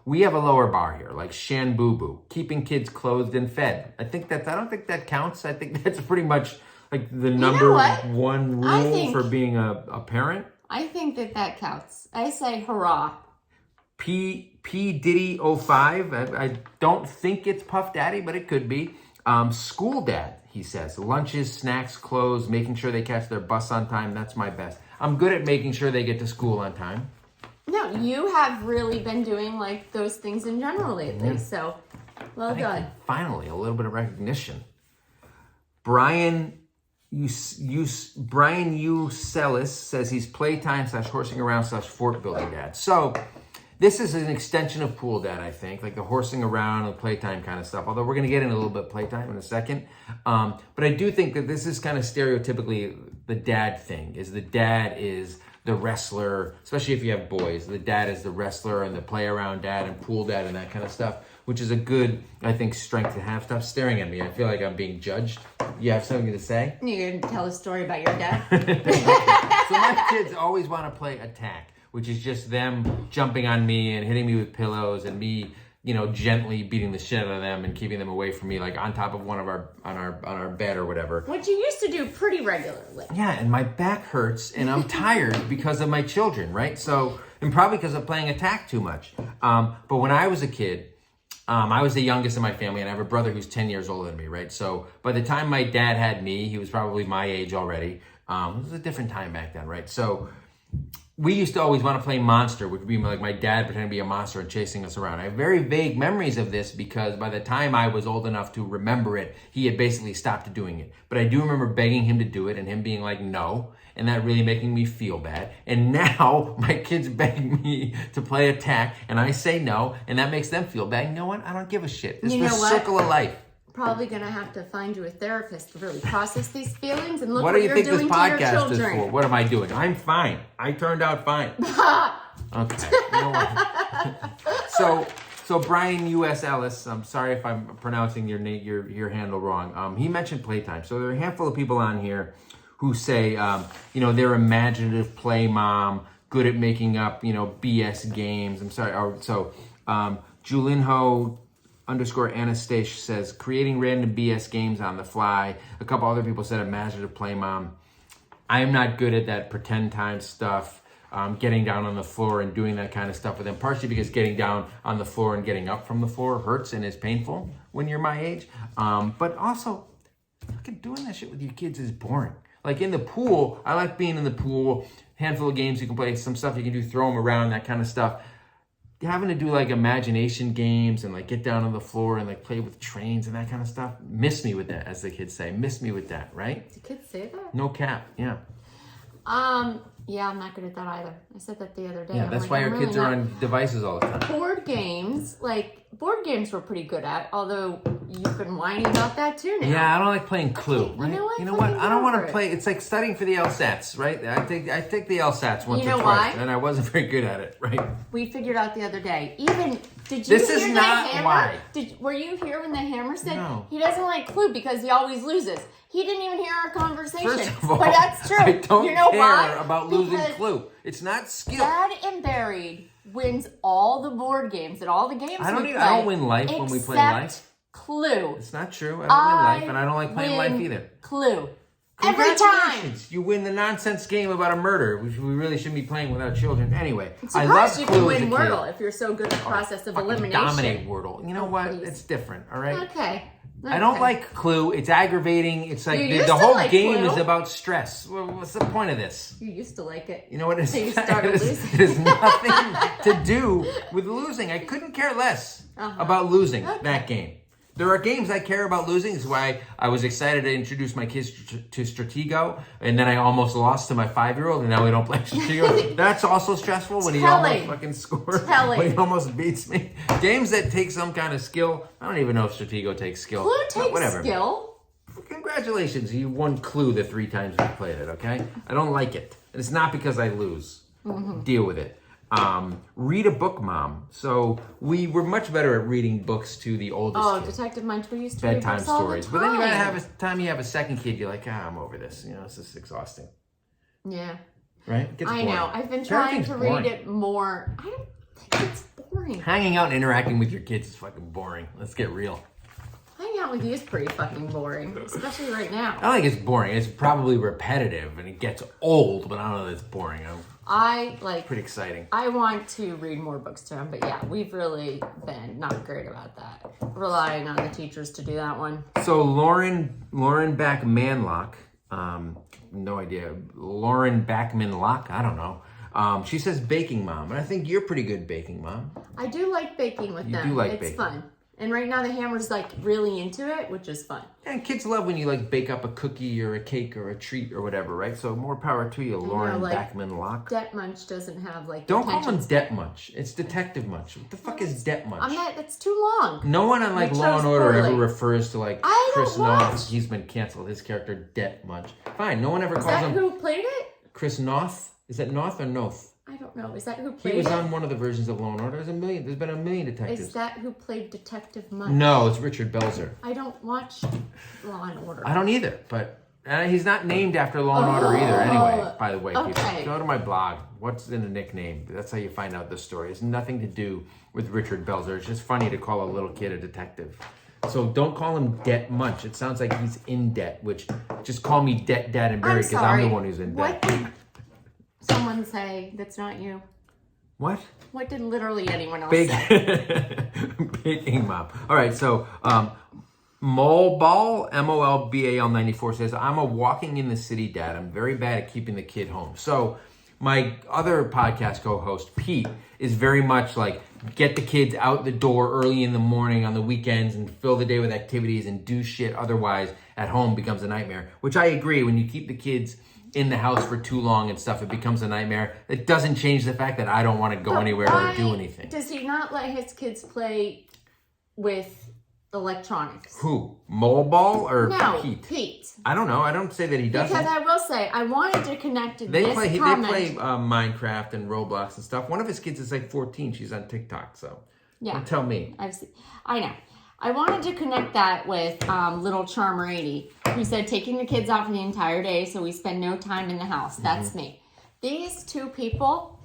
S1: We have a lower bar here, like Shan Boo Boo, keeping kids clothed and fed. I don't think that counts. I think that's pretty much like the number one rule for being a parent.
S2: I think that counts. I say hurrah.
S1: P Diddy 05. I don't think it's Puff Daddy, but it could be. School dad, he says. Lunches, snacks, clothes, making sure they catch their bus on time. That's my best. I'm good at making sure they get to school on time. No,
S2: you have really been doing like those things in general lately. So, well done.
S1: Finally, a little bit of recognition. Brian Ucelis says he's Playtime / horsing around / fort building dad. So this is an extension of pool dad, I think, like the horsing around and Playtime kind of stuff. Although we're going to get into a little bit of Playtime in a second. But I do think that this is kind of stereotypically the dad thing, is the dad is the wrestler, especially if you have boys. The dad is the wrestler and the play around dad and pool dad and that kind of stuff, which is a good, I think, strength to have. Stop staring at me. I feel like I'm being judged. You have something to say?
S2: You're going to tell a story about your dad?
S1: So my kids always want to play attack, which is just them jumping on me and hitting me with pillows and me, gently beating the shit out of them and keeping them away from me, like on top of on our bed or whatever.
S2: Which you used to do pretty regularly.
S1: Yeah, and my back hurts and I'm tired because of my children, right? So, and probably because of playing attack too much. But when I was a kid, I was the youngest in my family, and I have a brother who's 10 years older than me, right? So by the time my dad had me, he was probably my age already. It was a different time back then, right? So we used to always want to play monster, which would be like my dad pretending to be a monster and chasing us around. I have very vague memories of this because by the time I was old enough to remember it, he had basically stopped doing it. But I do remember begging him to do it and him being like, no, and that really making me feel bad. And now my kids beg me to play attack and I say no, and that makes them feel bad. You know what? I don't give a shit. It's the circle of life.
S2: Probably gonna have to find you a therapist to really process these feelings and look
S1: what
S2: what
S1: do you
S2: you're
S1: think
S2: doing
S1: this
S2: to your
S1: podcast is
S2: children.
S1: for? What am I doing? I'm fine. I turned out fine. Okay. You know what? So Brian U.S. Ellis, I'm sorry if I'm pronouncing your handle wrong. He mentioned Playtime. So there are a handful of people on here who say, they're imaginative play mom, good at making up, BS games. I'm sorry. Julinho _ Anastasia says, creating random BS games on the fly. A couple other people said imaginative play mom. I'm not good at that pretend time stuff, getting down on the floor and doing that kind of stuff with them, partially because getting down on the floor and getting up from the floor hurts and is painful when you're my age. But also, fucking doing that shit with your kids is boring. Like in the pool, I like being in the pool, handful of games you can play, some stuff you can do, throw them around, that kind of stuff. Having to do like imagination games and like get down on the floor and like play with trains and that kind of stuff. Miss me with that, as the kids say. Miss me with that, right?
S2: Do kids say that?
S1: No cap, yeah.
S2: Yeah, I'm not good at that either. I said that the other day.
S1: Yeah, that's why your kids are on devices all the time.
S2: Board games we're pretty good at, although you've been whining about that too now.
S1: Yeah, I don't like playing Clue, right?
S2: You know what?
S1: I don't want to play. It's like studying for the LSATs, right? I take the LSATs once or twice,
S2: why?
S1: and I wasn't very good at it, right?
S2: We figured out the other day. Did you
S1: This
S2: hear
S1: is
S2: the
S1: not
S2: hammer?
S1: why.
S2: Were you here when the hammer said
S1: No.
S2: he doesn't like Clue because he always loses? He didn't even hear our conversation.
S1: First of all,
S2: but that's true.
S1: I don't
S2: you know
S1: care
S2: why?
S1: about losing
S2: Because
S1: Clue. It's not skill.
S2: Bad and Buried wins all the board games and all the games
S1: I
S2: we play.
S1: I don't win life when we play life.
S2: Except Clue.
S1: It's not true. I don't win life, and I don't like playing life either.
S2: Clue. Every time.
S1: You win the nonsense game about a murder, which we really shouldn't be playing with our children. Anyway,
S2: I love you can win Wordle if you're so good at the process of elimination.
S1: Dominate Wordle. You know what?
S2: Please.
S1: It's different, all right?
S2: Okay.
S1: I don't like Clue. It's aggravating. It's like
S2: You
S1: the
S2: used to
S1: whole
S2: like
S1: game
S2: Clue.
S1: is about stress. What's the point of this?
S2: You used to like it.
S1: You know what it is?
S2: So you started losing.
S1: It has nothing to do with losing. I couldn't care less about losing that game. There are games I care about losing. This is why I was excited to introduce my kids to Stratego, and then I almost lost to my 5-year-old, and now we don't play Stratego. That's also stressful when he almost fucking scores. When he almost beats me. Games that take some kind of skill. I don't even know if Stratego takes skill.
S2: Clue takes skill.
S1: Congratulations, you won Clue the 3 times we played it, okay? I don't like it. And it's not because I lose. Deal with it. Read a book, Mom. So we were much better at reading books to the oldest kid.
S2: Detective Munch, we used to read
S1: Bedtime
S2: books all the
S1: stories.
S2: time.
S1: But then you gotta have a time you have a second kid, you're like, I'm over this. This is exhausting.
S2: Yeah.
S1: Right? It gets
S2: I
S1: boring.
S2: know. I've been trying to
S1: boring.
S2: read it more. I don't think it's boring.
S1: Hanging out and interacting with your kids is fucking boring. Let's get real.
S2: Hanging out with you is pretty fucking boring, especially right now.
S1: I don't think it's boring. It's probably repetitive and it gets old, but I don't know that it's boring. Pretty exciting.
S2: I want to read more books to him, but yeah, we've really been not great about that. Relying on the teachers to do that one.
S1: So Lauren Backmanlock, no idea. Lauren Backmanlock, I don't know. She says baking mom, and I think you're pretty good baking mom.
S2: I do like baking with them.
S1: You do like
S2: it's
S1: baking.
S2: fun. And right now the hammer's really into it, which is fun.
S1: And kids love when you bake up a cookie or a cake or a treat or whatever, right? So more power to you, Lauren Backmanlock.
S2: Det Munch doesn't have
S1: Don't call him Det Munch. It's Detective Munch. What the fuck is Det Munch?
S2: That's too long.
S1: No one on Law and Order ever refers to Chris
S2: watch.
S1: Noth. He's been canceled. His character Det Munch. Fine. No one ever
S2: Is
S1: calls
S2: that
S1: him
S2: who played it?
S1: Chris Noth. Is that North or Noth?
S2: I don't know. Is that who
S1: He
S2: played
S1: was
S2: it?
S1: on one of the versions of Law & Order. There's been a million detectives.
S2: Is that who played Detective Munch?
S1: No, it's Richard Belzer.
S2: I don't watch Law and Order.
S1: I don't either, but he's not named after Law & Order either anyway, by the way, people.
S2: Okay.
S1: Go to my blog. What's in a nickname? That's how you find out the story. It's nothing to do with Richard Belzer. It's just funny to call a little kid a detective. So don't call him Det Munch. It sounds like he's in debt, which just call me Det Dad and Barry because I'm the one who's in debt.
S2: What did someone say that's not you?
S1: What?
S2: What did literally anyone else say?
S1: Big Mom. All right, so Moleball, MOLBAL 94 says, I'm a walking in the city dad. I'm very bad at keeping the kid home. So my other podcast co-host, Pete, is very much like, get the kids out the door early in the morning on the weekends and fill the day with activities and do shit. Otherwise, at home becomes a nightmare, which I agree. When you keep the kids in the house for too long and stuff, it becomes a nightmare. It doesn't change the fact that I don't want to go anywhere or do anything.
S2: Does he not let his kids play with electronics?
S1: Who? Moleball or
S2: No,
S1: Pete?
S2: Pete.
S1: I don't know. I don't say that he doesn't.
S2: Because I will say, I wanted to connect to
S1: They
S2: this
S1: play
S2: comment.
S1: Minecraft and Roblox and stuff. One of his kids is like 14. She's on TikTok, so
S2: Yeah.
S1: don't tell me.
S2: I know. I wanted to connect that with little Charmer 80, who said taking the kids out for the entire day so we spend no time in the house. That's me. These two people,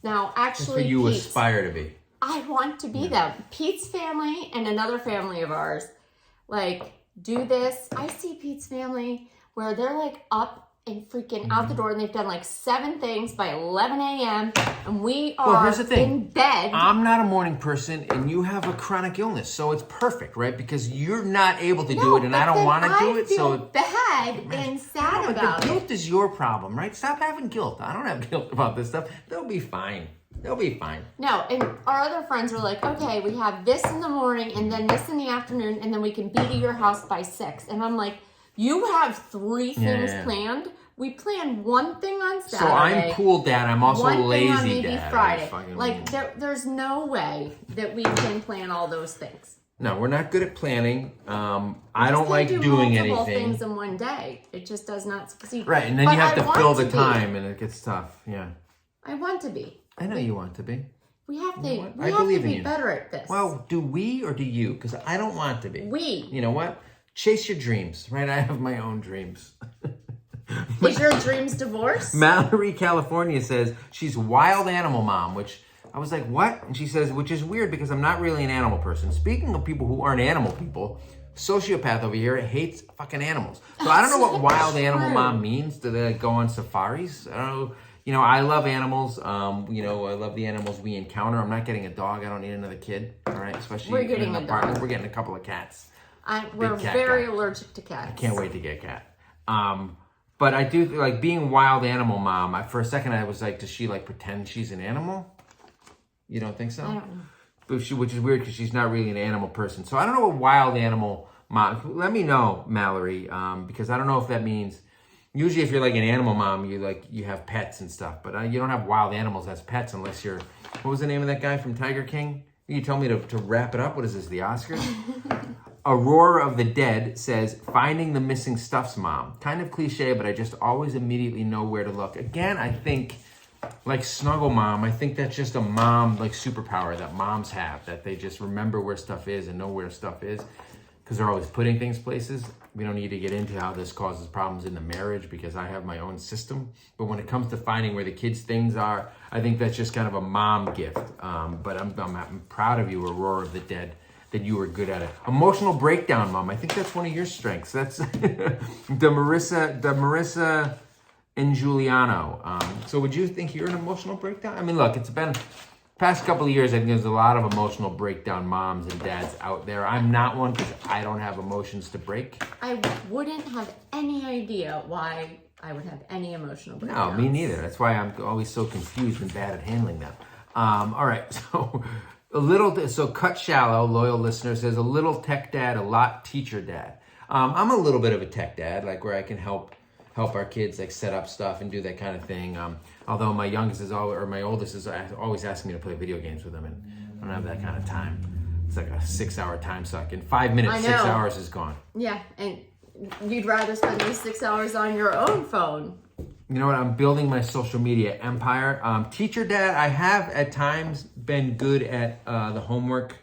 S2: now
S1: That's
S2: actually
S1: what you
S2: Pete's,
S1: aspire to be.
S2: I want to be them. Pete's family and another family of ours, like, do this. I see Pete's family where they're like up and freaking out the door and they've done like 7 things by 11 a.m. and we are
S1: here's the thing.
S2: in bed.
S1: I'm not a morning person and you have a chronic illness, so it's perfect, right? Because you're not able to do it and I don't want to do it, so
S2: I feel bad and sad
S1: but
S2: about
S1: the
S2: it.
S1: guilt is your problem, right? Stop having guilt. I don't have guilt about this stuff. They'll be fine. They'll be fine.
S2: No, and our other friends were like, okay, we have this in the morning and then this in the afternoon and then we can be to your house by 6. And I'm like, you have 3 things planned? We planned one thing on Saturday.
S1: So I'm cool dad. I'm also
S2: one
S1: lazy
S2: thing on maybe
S1: dad.
S2: Friday. Like, there's no way that we can plan all those things.
S1: No, we're not good at planning. I don't like doing
S2: multiple
S1: anything.
S2: things in one day. It just does not succeed.
S1: Right, and then
S2: But
S1: you have
S2: I
S1: to
S2: want
S1: fill the
S2: be.
S1: time, and it gets tough. Yeah,
S2: I want to be.
S1: I know you want to be.
S2: We have to.
S1: You know what?
S2: We
S1: I
S2: have to
S1: believe in
S2: be
S1: you.
S2: better at this.
S1: Well, do we or do you? Because I don't want to be.
S2: We.
S1: You know what? Chase your dreams, right? I have my own dreams.
S2: Is your dreams divorce?
S1: Mallory, California says she's wild animal mom, which I was like, what? And she says, which is weird because I'm not really an animal person. Speaking of people who aren't animal people, sociopath over here hates fucking animals. So I don't know what wild animal mom means. Do they go on safaris? I don't know. You know, I love animals. You know, I love the animals we encounter. I'm not getting a dog. I don't need another kid. All right, especially
S2: We're getting
S1: in an
S2: a
S1: apartment.
S2: dog.
S1: We're getting a couple of cats.
S2: We're
S1: cat
S2: very
S1: guy.
S2: allergic to cats.
S1: I can't wait to get a cat. But I do like being wild animal mom. For a second, I was like, does she like pretend she's an animal? You don't think so?
S2: I don't know.
S1: But which is weird because she's not really an animal person. So I don't know what wild animal mom. Let me know, Mallory, because I don't know if that means. Usually, if you're like an animal mom, you have pets and stuff. But you don't have wild animals as pets unless you're. What was the name of that guy from Tiger King? You told me to wrap it up. What is this? The Oscars? Aurora of the Dead says, finding the missing stuff's mom. Kind of cliche, but I just always immediately know where to look. Again, I think, like Snuggle Mom, I think that's just a mom, like, superpower that moms have, that they just remember where stuff is and know where stuff is because they're always putting things places. We don't need to get into how this causes problems in the marriage because I have my own system. But when it comes to finding where the kids' things are, I think that's just kind of a mom gift. But I'm proud of you, Aurora of the Dead, that you were good at it. Emotional breakdown, Mom. I think that's one of your strengths. That's the Marissa and Giuliano. So would you think you're an emotional breakdown? I mean, look, it's been past couple of years. I think there's a lot of emotional breakdown moms and dads out there. I'm not one because I don't have emotions to break.
S2: I wouldn't have any idea why I would have any emotional breakdowns.
S1: No, me neither. That's why I'm always so confused and bad at handling them. All right, so Cut Shallow, loyal listener, says a little tech dad, a lot teacher dad. I'm a little bit of a tech dad, like where I can help our kids like set up stuff and do that kind of thing. Although my oldest is always asking me to play video games with them, and I don't have that kind of time. It's like a 6-hour time suck. In 5 minutes, 6 hours is gone.
S2: Yeah, and you'd rather spend those 6 hours on your own phone.
S1: You know what? I'm building my social media empire. Teacher Dad, I have at times been good at the homework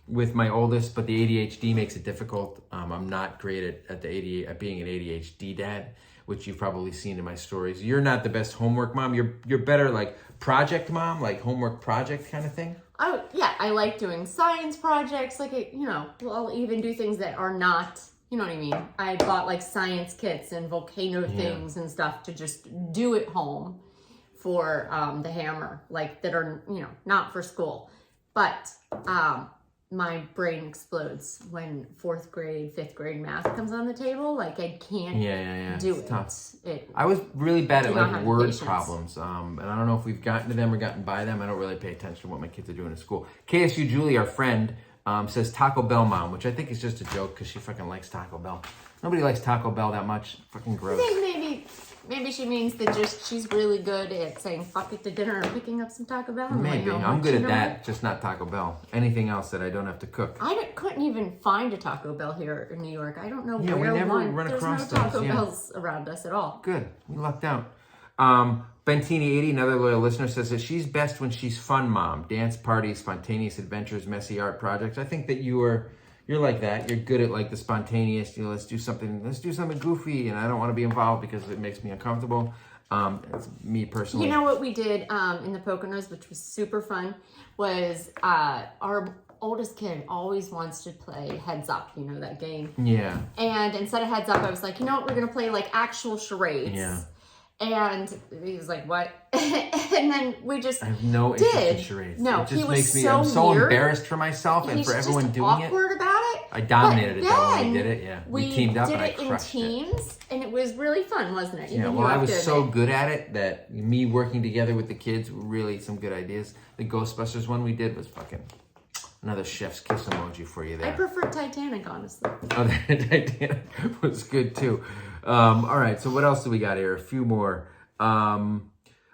S1: with my oldest, but the ADHD makes it difficult. I'm not great at being an ADHD dad, which you've probably seen in my stories. You're not the best homework mom. You're better like project mom, like homework project kind of thing.
S2: Oh yeah, I like doing science projects. Like I'll even do things that are not. You know what I mean? I bought like science kits and volcano things and stuff to just do at home for the hammer, like that are not for school, but. My brain explodes when 4th grade, 5th grade math comes on the table. Like I can't do it.
S1: Tough. I was really bad at like word
S2: patience.
S1: problems. And I don't know if we've gotten to them or gotten by them. I don't really pay attention to what my kids are doing at school. KSU Julie, our friend, says Taco Bell mom, which I think is just a joke because she fucking likes Taco Bell. Nobody likes Taco Bell that much. Fucking gross.
S2: I think maybe she means that she's really good at saying fuck it to dinner and picking up some Taco Bell.
S1: Maybe. I'm good at that, just not Taco Bell. Anything else that I don't have to cook.
S2: I couldn't even find a Taco Bell here in New York. I don't know where
S1: we never
S2: one.
S1: run
S2: There's
S1: across
S2: no Taco
S1: those,
S2: Bells around us at all.
S1: Good. We lucked out. Bentini80, another loyal listener, says that she's best when she's fun mom. Dance parties, spontaneous adventures, messy art projects. I think that you're like that. You're good at like the spontaneous, let's do something goofy, and I don't want to be involved because it makes me uncomfortable. That's me personally.
S2: You know what we did in the Poconos, which was super fun, was our oldest kid always wants to play Heads Up, that game.
S1: Yeah.
S2: And instead of Heads Up, I was like, you know what, we're going to play like actual charades.
S1: Yeah.
S2: And he was like, what? And then we just
S1: I have no interest in charades.
S2: No,
S1: it just
S2: he was
S1: makes me,
S2: so
S1: I'm so
S2: weird.
S1: Embarrassed for myself and
S2: He's
S1: for everyone
S2: just
S1: doing
S2: awkward
S1: it.
S2: about it.
S1: I dominated
S2: But
S1: it though when
S2: then
S1: we did it, yeah. We teamed up and I crushed
S2: it. We did it in teams, and it was really fun, wasn't it?
S1: Yeah, well, I was so good at it that me working together with the kids were really some good ideas. The Ghostbusters one we did was fucking another chef's kiss emoji for you there.
S2: I prefer Titanic, honestly.
S1: Oh, Titanic was good too. All right, so what else do we got here? A few more. So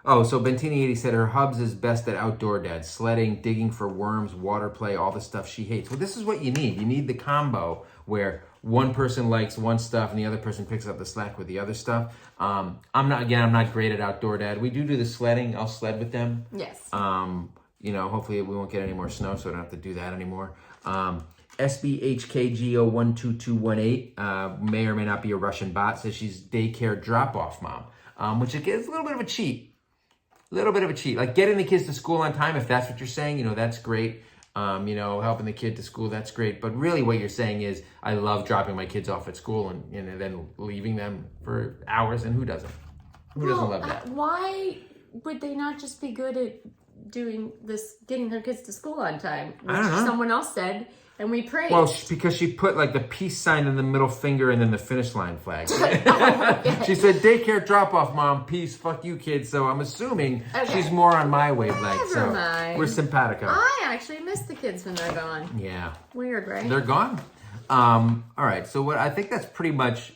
S1: Bentini80 said her hubs is best at outdoor dad. Sledding, digging for worms, water play, all the stuff she hates. Well, this is what you need. You need the combo where one person likes one stuff and the other person picks up the slack with the other stuff. I'm not great at outdoor dad. We do the sledding. I'll sled with them.
S2: Yes.
S1: Hopefully we won't get any more snow, so I don't have to do that anymore. SBHKGO12218 may or may not be a Russian bot, says she's daycare drop-off mom, which is a little bit of a cheat. Like getting the kids to school on time, if that's what you're saying, that's great. Helping the kid to school, that's great. But really what you're saying is, I love dropping my kids off at school and then leaving them for hours, and who doesn't? Who doesn't love that?
S2: Why would they not just be good at doing this, getting their kids to school on time? Which
S1: I don't know.
S2: Someone else said, and we praised.
S1: Well, because she put like the peace sign in the middle finger and then the finish line flag. She said, daycare drop-off, mom, peace, fuck you, kids. So I'm assuming she's more on my wavelength.
S2: Never mind.
S1: We're simpatico.
S2: I actually miss the kids when they're gone.
S1: Yeah.
S2: Weird, right?
S1: They're gone. All right, so I think that's pretty much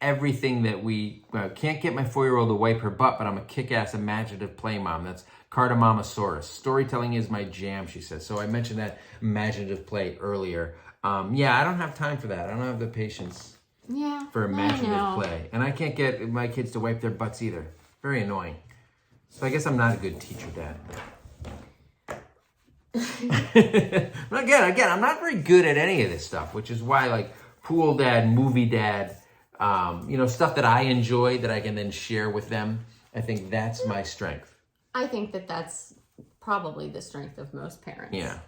S1: everything that we can't get my 4-year-old to wipe her butt, but I'm a kick-ass imaginative play mom. That's Cardamamasaurus. Storytelling is my jam, she says. So I mentioned that imaginative play earlier. I don't have time for that. I don't have the patience for imaginative play. And I can't get my kids to wipe their butts either. Very annoying. So I guess I'm not a good teacher dad. Again, I'm not very good at any of this stuff, which is why like pool dad, movie dad, stuff that I enjoy that I can then share with them. I think that's my strength.
S2: I think that's probably the strength of most parents.
S1: Yeah.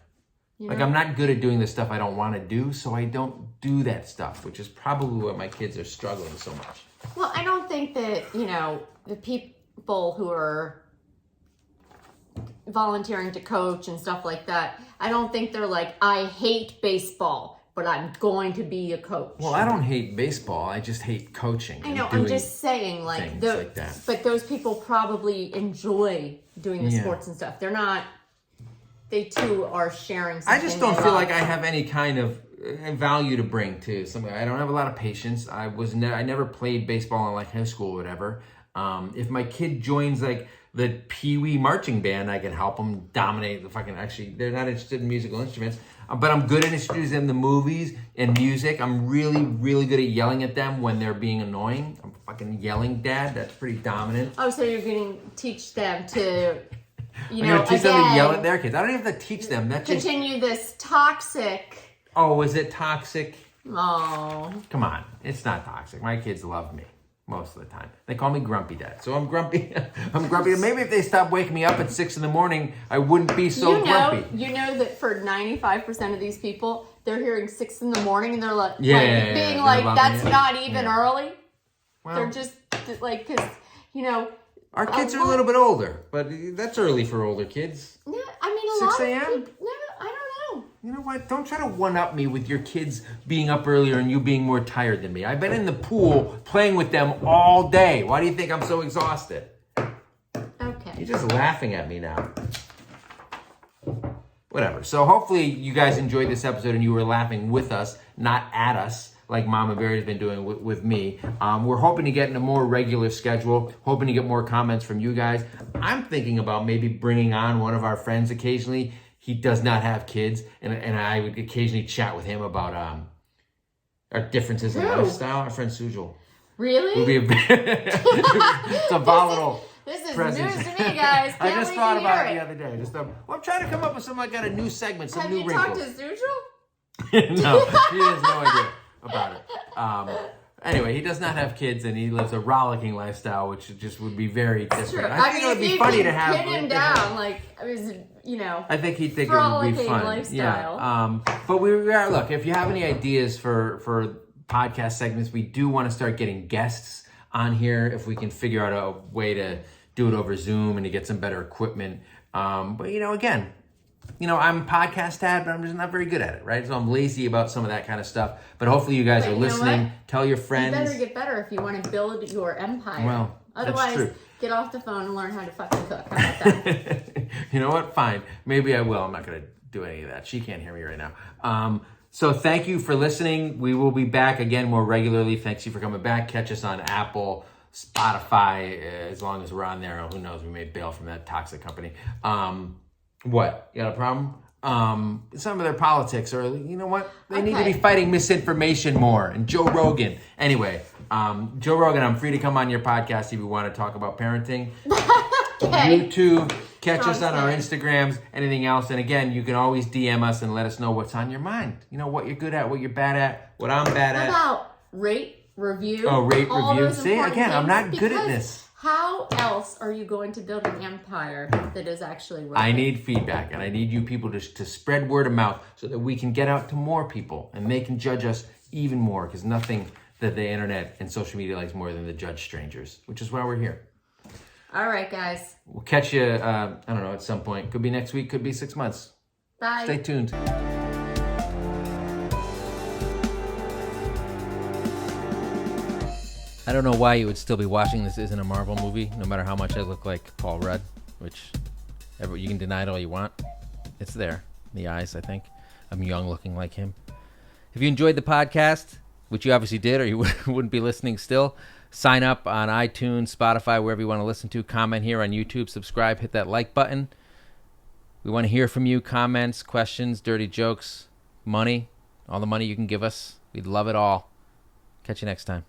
S1: Like I'm not good at doing the stuff I don't want to do, so I don't do that stuff, which is probably what my kids are struggling so much.
S2: Well, I don't think that, the people who are volunteering to coach and stuff like that, I don't think they're like, I hate baseball, but I'm going to be a coach.
S1: Well, I don't hate baseball. I just hate coaching.
S2: I know. I'm just saying, like
S1: that.
S2: But those people probably enjoy doing the sports and stuff. They're not. They too are sharing something.
S1: I just don't feel like I have any kind of value to bring to something. I don't have a lot of patience. I never played baseball in like high school or whatever. If my kid joins like the Pee Wee marching band, I can help them dominate the fucking. Actually, they're not interested in musical instruments. But I'm good at introducing them to movies and music. I'm really, really good at yelling at them when they're being annoying. I'm fucking yelling dad. That's pretty dominant.
S2: Oh, so you're going to teach them to,
S1: I'm going to teach them to yell at their kids. I don't even have to teach them. That's
S2: continue this toxic.
S1: Oh, is it toxic?
S2: Oh.
S1: Come on. It's not toxic. My kids love me most of the time. They call me Grumpy Dad. So I'm grumpy. I'm grumpy. Maybe if they stopped waking me up at 6 a.m, I wouldn't be so grumpy.
S2: You know that for 95% of these people, they're hearing 6 a.m. and they're like,
S1: being
S2: like that's not even early.
S1: Well,
S2: they're just like, because,
S1: our kids are a little bit older, but that's early for older kids.
S2: Yeah, I mean,
S1: 6 a.m.?
S2: No, I don't know.
S1: You know what? Don't try to one-up me with your kids being up earlier and you being more tired than me. I've been in the pool playing with them all day. Why do you think I'm so exhausted?
S2: Okay.
S1: You're just laughing at me now. Whatever. So hopefully you guys enjoyed this episode and you were laughing with us, not at us, like Mama Bear has been doing with me. We're hoping to get in a more regular schedule, hoping to get more comments from you guys. I'm thinking about maybe bringing on one of our friends occasionally. He does not have kids, and I would occasionally chat with him about our differences in lifestyle. Our friend Sujal.
S2: Really?
S1: Would be it's a volatile.
S2: This is
S1: presence.
S2: news to me, guys.
S1: I just thought about it the other day. I'm trying to come up with some. I got a new segment, some new wrinkles.
S2: Have you talked to Sujal?
S1: No, he has no idea about it. Anyway, he does not have kids, and he lives a rollicking lifestyle, which just would be very different.
S2: True.
S1: I think it would be funny to have.
S2: Pin him down, like I was,
S1: I think he'd think it would be fun.
S2: Lifestyle.
S1: Yeah. But we are. Look, if you have any ideas for podcast segments, we do want to start getting guests on here. If we can figure out a way to do it over Zoom and to get some better equipment. But again. I'm podcast dad, but I'm just not very good at it, right? So I'm lazy about some of that kind of stuff. But hopefully you guys are listening. Tell your friends.
S2: You better get better if you want to build your empire.
S1: Well,
S2: otherwise,
S1: that's true.
S2: Get off the phone and learn how to fucking cook. How about that?
S1: You know what? Fine. Maybe I will. I'm not going to do any of that. She can't hear me right now. So thank you for listening. We will be back again more regularly. Thanks you for coming back. Catch us on Apple, Spotify, as long as we're on there. Who knows? We may bail from that toxic company. What? You got a problem? Some of their politics, or you know what? They need to be fighting misinformation more. And Joe Rogan. Anyway, Joe Rogan, I'm free to come on your podcast if you want to talk about parenting.
S2: Okay.
S1: YouTube, catch us on our Instagrams, anything else. And again, you can always DM us and let us know what's on your mind. What you're good at, what you're bad at, what I'm bad at.
S2: How about rate, review?
S1: Oh, rate, review. See, again, I'm not good at this.
S2: How else are you going to build an empire that is actually working?
S1: I need feedback, and I need you people to spread word of mouth so that we can get out to more people, and they can judge us even more, because nothing that the internet and social media likes more than to judge strangers, which is why we're here.
S2: All right, guys.
S1: We'll catch you, I don't know, at some point. Could be next week, could be 6 months.
S2: Bye.
S1: Stay tuned. I don't know why you would still be watching This Isn't a Marvel Movie, no matter how much I look like Paul Rudd, which you can deny it all you want. It's there, in the eyes, I think. I'm young looking like him. If you enjoyed the podcast, which you obviously did, or you wouldn't be listening still, sign up on iTunes, Spotify, wherever you want to listen to. Comment here on YouTube, subscribe, hit that like button. We want to hear from you, comments, questions, dirty jokes, money, all the money you can give us. We'd love it all. Catch you next time.